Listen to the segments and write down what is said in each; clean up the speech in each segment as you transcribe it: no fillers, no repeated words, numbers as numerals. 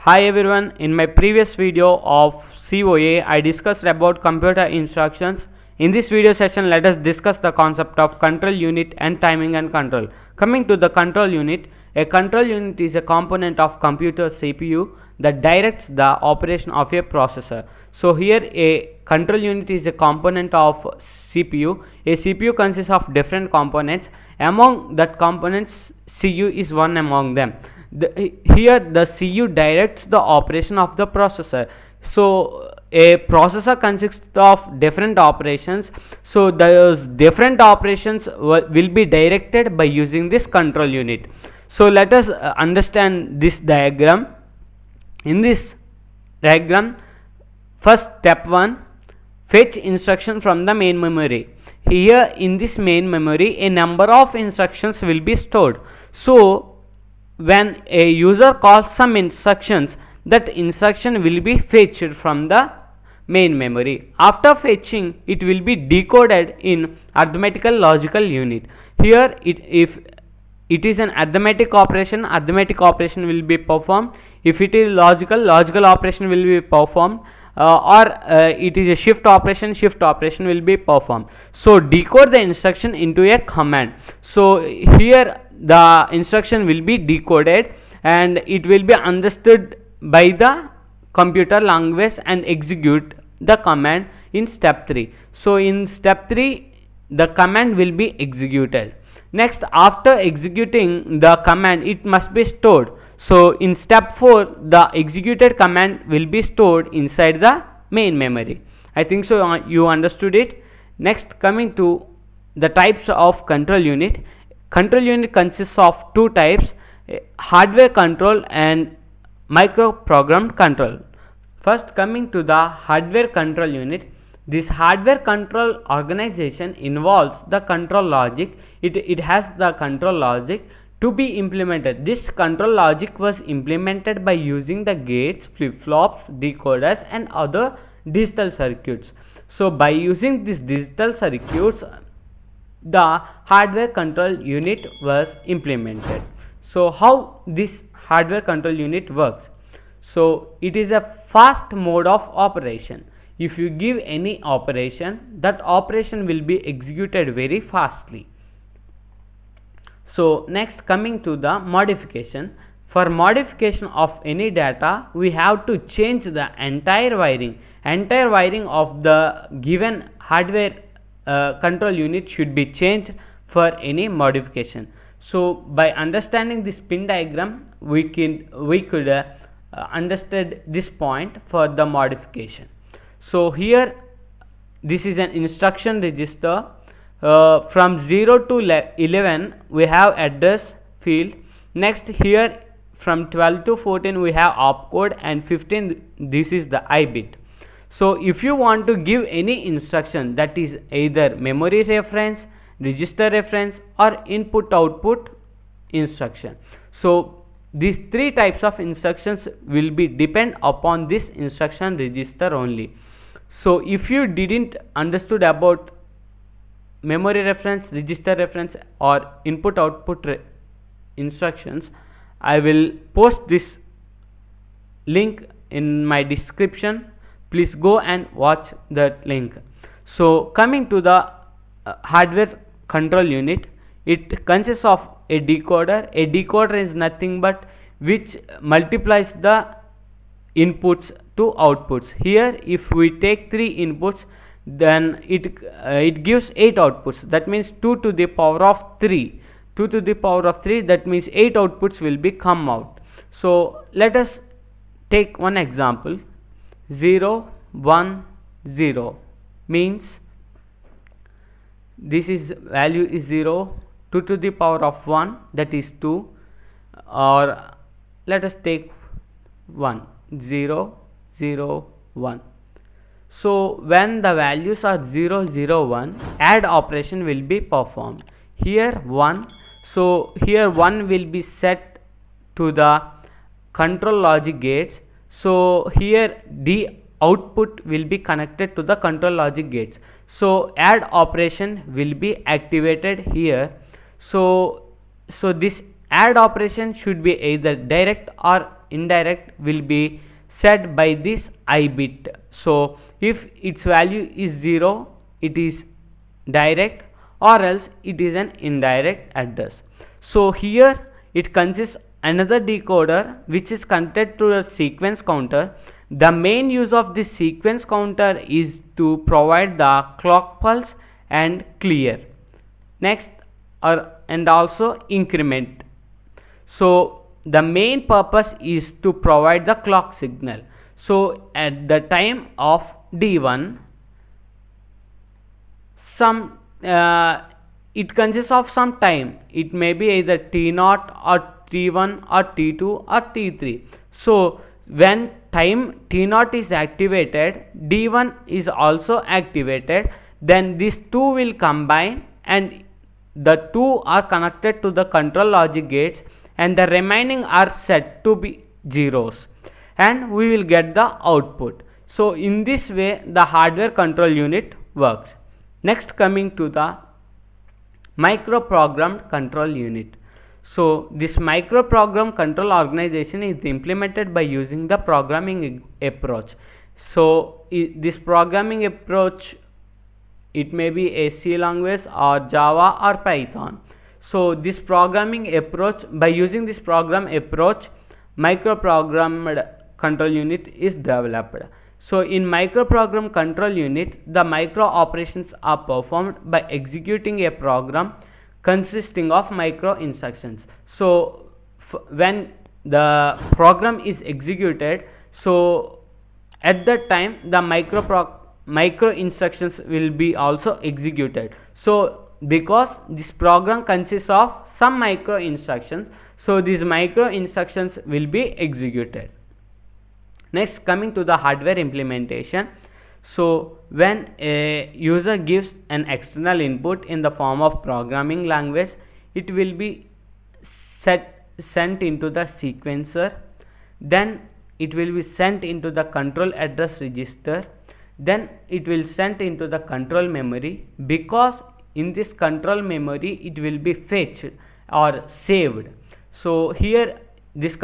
Hi everyone, in my previous video of COA, I discussed about computer instructions. In this video session, let us discuss the concept of control unit and timing and control. Coming to the control unit, a control unit is a component of computer CPU that directs the operation of a processor. So here a control unit is a component of CPU. A CPU consists of different components. Among that components, CU is one among them. Here the CU directs the operation of the processor. So a processor consists of different operations, so those different operations will be directed by using this control unit. So let us understand this diagram. In this diagram, first step 1, fetch instruction from the main memory. Here in this main memory, a number of instructions will be stored. So when a user calls some instructions, that instruction will be fetched from the main memory. After fetching, it will be decoded in arithmetical logical unit. Here if it is an arithmetic operation will be performed. If it is logical operation will be performed, or it is a shift operation will be performed. So decode the instruction into a command. So here the instruction will be decoded and it will be understood by the computer language and execute the command in step 3. So in step 3 the command will be executed. Next, after executing the command, it must be stored. So in step 4 the executed command will be stored inside the main memory. I think so you understood it. Next, coming to the types of control unit. Control unit consists of two types: hardware control and microprogrammed control. First, coming to the hardware control unit. This hardware control organization involves the control logic. It has the control logic to be implemented. This control logic was implemented by using the gates, flip-flops, decoders and other digital circuits. So by using these digital circuits, the hardware control unit was implemented. So how this hardware control unit works? So it is a fast mode of operation. If you give any operation, that operation will be executed very fastly. So next, coming to the modification. For modification of any data, we have to change the entire wiring of the given hardware control unit should be changed for any modification. So by understanding this pin diagram, we could understand this point for the modification. So here this is an instruction register. From 0 to 11 we have address field. Next, here from 12 to 14 we have opcode, and 15 this is the I bit. So if you want to give any instruction, that is either memory reference, register reference or input output instruction. So these three types of instructions will be depend upon this instruction register only. So if you didn't understood about memory reference, register reference or input output instructions, I will post this link in my description. Please go and watch that link. So coming to the hardware control unit, it consists of a decoder. A decoder is nothing but which multiplies the inputs to outputs. Here if we take 3 inputs, then it gives 8 outputs. That means 2 to the power of 3. 2 to the power of 3, that means 8 outputs will be come out. So let us take one example. 0 1 0 means this is value is 0, 2 to the power of 1, that is 2, or let us take 1 0 0 1. So when the values are 0 0 1, add operation will be performed. Here 1, so here 1 will be set to the control logic gates. So here the output will be connected to the control logic gates. So add operation will be activated here. So this add operation should be either direct or indirect will be set by this I bit. So if its value is 0, it is direct, or else it is an indirect address. So here it consists another decoder which is connected to a sequence counter. The main use of this sequence counter is to provide the clock pulse and clear. Next, and also increment. So the main purpose is to provide the clock signal. So at the time of D1, some it consists of some time. It may be either T0 or T1 or T2 or T3. So when time T0 is activated, D1 is also activated, then these two will combine and the two are connected to the control logic gates, and the remaining are set to be zeros, and we will get the output. So in this way the hardware control unit works. Next, coming to the microprogrammed control unit. So this microprogram control organization is implemented by using the programming approach. So this programming approach, it may be a C language or Java or Python. So this programming approach, by using this program approach, microprogrammed control unit is developed. So in microprogram control unit, the micro operations are performed by executing a program consisting of micro instructions. So when the program is executed, so at that time the micro instructions will be also executed. So because this program consists of some micro instructions, so these micro instructions will be executed. Next, coming to the hardware implementation. So when a user gives an external input in the form of programming language, it will be sent into the sequencer, then it will be sent into the control address register, then it will sent into the control memory, because in this control memory it will be fetched or saved. So here in this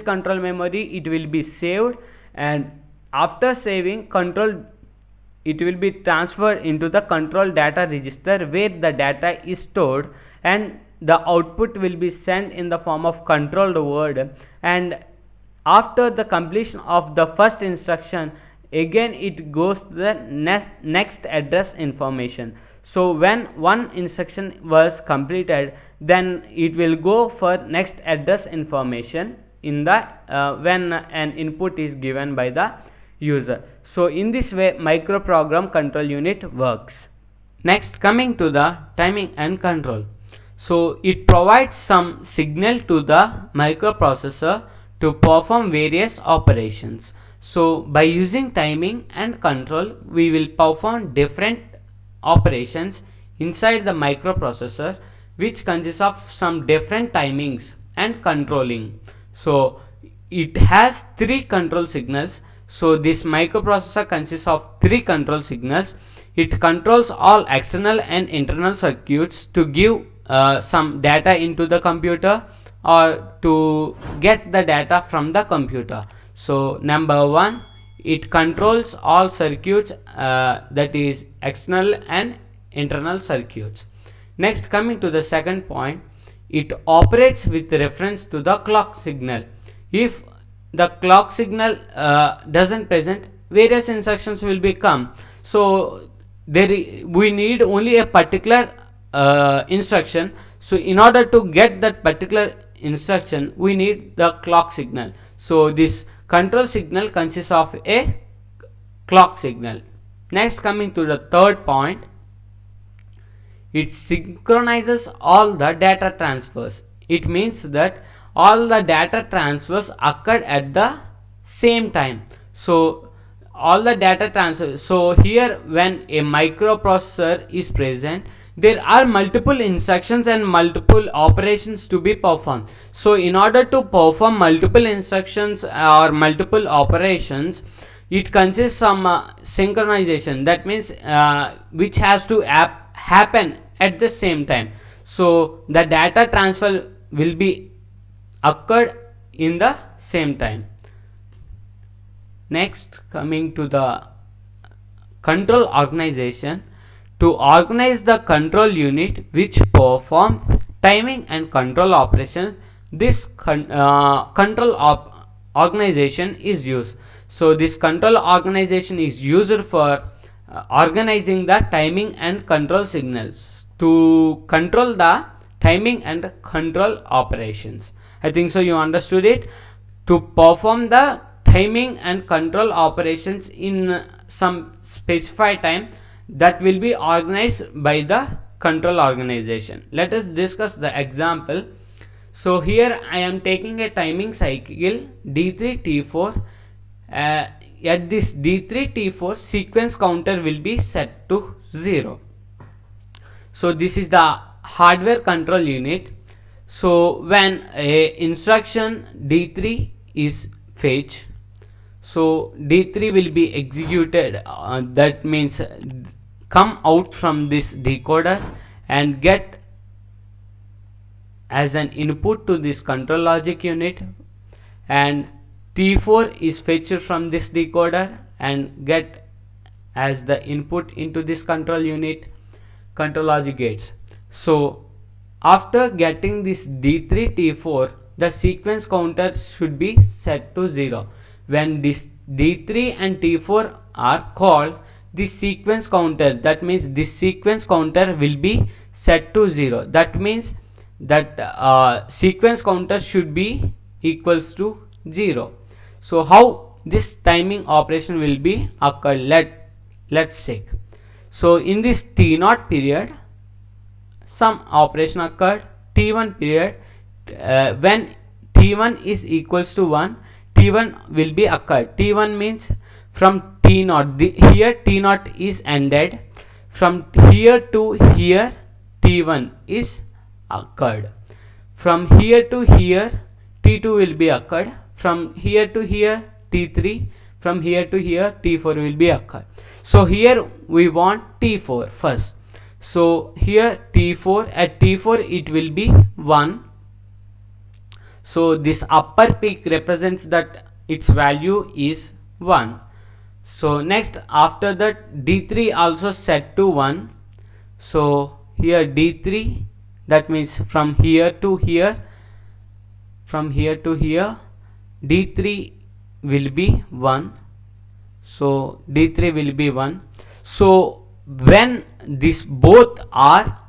control memory it will be saved, and after saving control, it will be transferred into the control data register where the data is stored, and the output will be sent in the form of controlled word. And after the completion of the first instruction, again it goes to the next address information. So when one instruction was completed, then it will go for next address information in the when an input is given by the user. So in this way microprogram control unit works. Next, coming to the timing and control. So it provides some signal to the microprocessor to perform various operations. So by using timing and control, we will perform different operations inside the microprocessor, which consists of some different timings and controlling. So it has three control signals. So this microprocessor consists of three control signals. It controls all external and internal circuits to give some data into the computer or to get the data from the computer. So number one, it controls all circuits, that is external and internal circuits. Next, coming to the second point, it operates with reference to the clock signal. If the clock signal doesn't present, various instructions will become. So we need only a particular instruction. So in order to get that particular instruction, we need the clock signal. So this control signal consists of a clock signal. Next, coming to the third point, it synchronizes all the data transfers. It means that all the data transfers occurred at the same time. So all the data transfers. So here when a microprocessor is present, there are multiple instructions and multiple operations to be performed. So in order to perform multiple instructions or multiple operations, it consists some synchronization. That means which has to happen at the same time. So the data transfer will be occurred in the same time. Next, coming to the control organization. To organize the control unit which performs timing and control operations, this control organization is used. So this control organization is used for organizing the timing and control signals to control the timing and control operations. I think so you understood it. To perform the timing and control operations in some specified time, that will be organized by the control organization. Let us discuss the example. So here I am taking a timing cycle D3 T4. At this D3 T4, sequence counter will be set to 0. So this is the hardware control unit. So when a instruction D3 is fetched, so D3 will be executed, that means come out from this decoder and get as an input to this control logic unit, and T4 is fetched from this decoder and get as the input into this control unit, control logic gates. So after getting this D3 T4, the sequence counter should be set to 0. When this D3 and T4 are called, this sequence counter, that means this sequence counter will be set to 0. That means that sequence counter should be equals to 0. So how this timing operation will be occurred, let's check. So in this T0 period, some operation occurred. T1 period, when T1 is equals to 1, T1 will be occurred. T1 means from T0, here T0 is ended. From here to here T1 is occurred. From here to here T2 will be occurred. From here to here T3. From here to here T4 will be occurred. So here we want T4 first. So here T4, at T4 it will be 1. So this upper peak represents that its value is 1. So next, after that D3 also set to 1. So here D3, that means from here to here, from here to here D3 will be 1. So D3 will be 1. So when this both are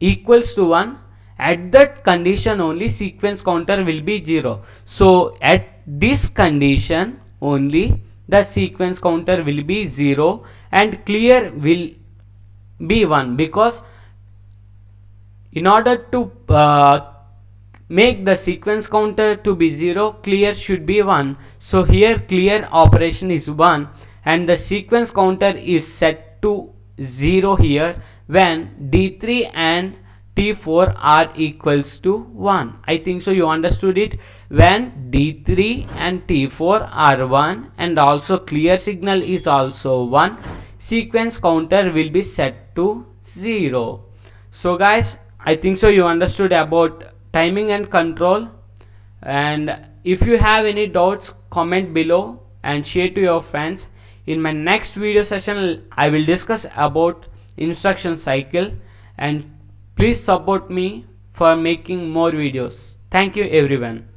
equals to 1, at that condition only sequence counter will be 0. So at this condition only the sequence counter will be 0 and clear will be 1, because in order to make the sequence counter to be 0, clear should be 1. So here clear operation is 1 and the sequence counter is set to 0 here when D3 and T4 are equals to 1. I think so you understood it. When D3 and T4 are 1 and also clear signal is also 1, sequence counter will be set to 0. So guys, I think so you understood about timing and control, and if you have any doubts, comment below and share to your friends. In my next video session I will discuss about instruction cycle, and please support me for making more videos. Thank you everyone.